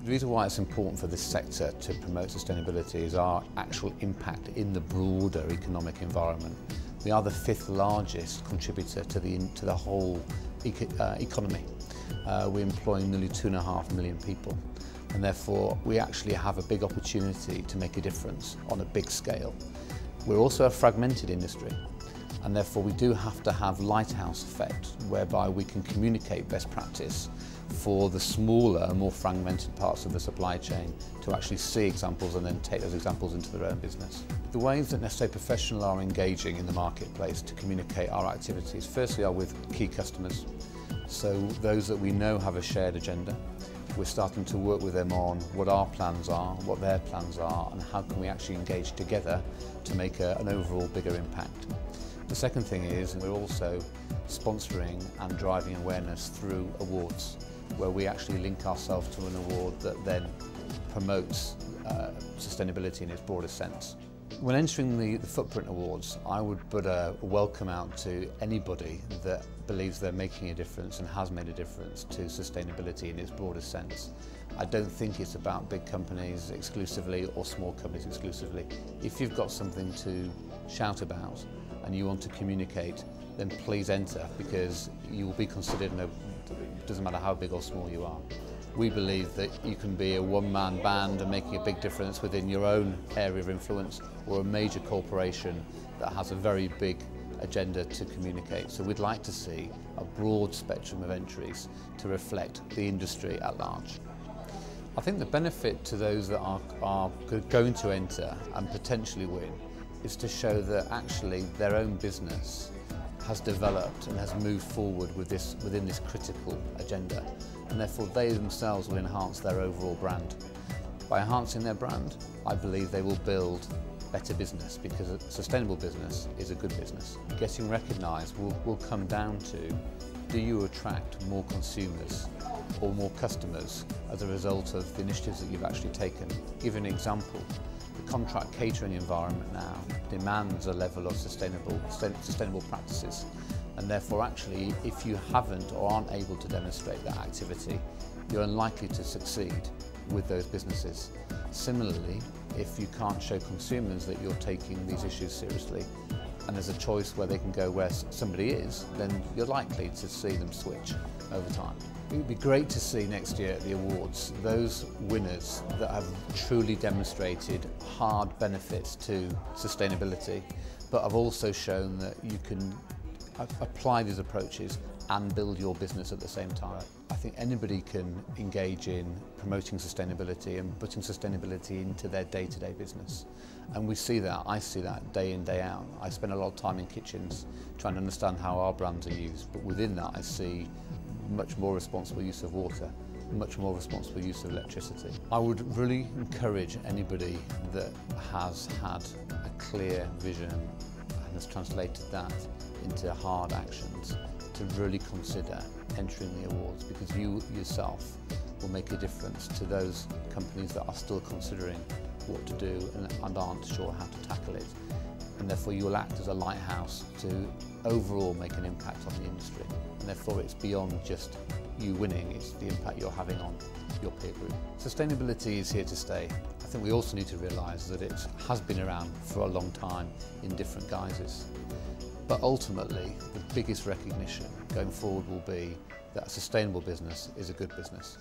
The reason why it's important for this sector to promote sustainability is our actual impact in the broader economic environment. We are the 5th largest contributor to the whole economy. We're employing nearly 2.5 million people, and therefore we actually have a big opportunity to make a difference on a big scale. We're also a fragmented industry, and therefore we do have to have lighthouse effect, whereby we can communicate best practice for the smaller and more fragmented parts of the supply chain to actually see examples and then take those examples into their own business. The ways that Nestlé Professional are engaging in the marketplace to communicate our activities firstly are with key customers. So those that we know have a shared agenda, we're starting to work with them on what our plans are, what their plans are, and how can we actually engage together to make an overall bigger impact. The second thing is we're also sponsoring and driving awareness through awards, where we actually link ourselves to an award that then promotes sustainability in its broader sense. When entering the Footprint Awards, I would put a welcome out to anybody that believes they're making a difference and has made a difference to sustainability in its broader sense. I don't think it's about big companies exclusively or small companies exclusively. If you've got something to shout about and you want to communicate, then please enter, because you will be considered, it doesn't matter how big or small you are. We believe that you can be a one-man band and making a big difference within your own area of influence, or a major corporation that has a very big agenda to communicate. So we'd like to see a broad spectrum of entries to reflect the industry at large. I think the benefit to those that are going to enter and potentially win is to show that actually their own business has developed and has moved forward within this critical agenda, and therefore they themselves will enhance their overall brand. By enhancing their brand, I believe they will build better business, because a sustainable business is a good business. Getting recognised will come down to, do you attract more consumers or more customers as a result of the initiatives that you've actually taken? Give an example. The contract catering environment now demands a level of sustainable practices, and therefore actually if you haven't or aren't able to demonstrate that activity, you're unlikely to succeed with those businesses. Similarly, if you can't show consumers that you're taking these issues seriously, and there's a choice where they can go where somebody is, then you're likely to see them switch over time. It would be great to see next year at the awards those winners that have truly demonstrated hard benefits to sustainability, but have also shown that you can apply these approaches and build your business at the same time. I think anybody can engage in promoting sustainability and putting sustainability into their day-to-day business. And we see that, I see that day in, day out. I spend a lot of time in kitchens trying to understand how our brands are used, but within that I see much more responsible use of water, much more responsible use of electricity. I would really encourage anybody that has had a clear vision and has translated that into hard actions to really consider entering the awards, because you yourself will make a difference to those companies that are still considering what to do and aren't sure how to tackle it. And therefore you will act as a lighthouse to overall make an impact on the industry. And therefore it's beyond just you winning, it's the impact you're having on your peer group. Sustainability is here to stay. I think we also need to realise that it has been around for a long time in different guises. But ultimately, the biggest recognition going forward will be that a sustainable business is a good business.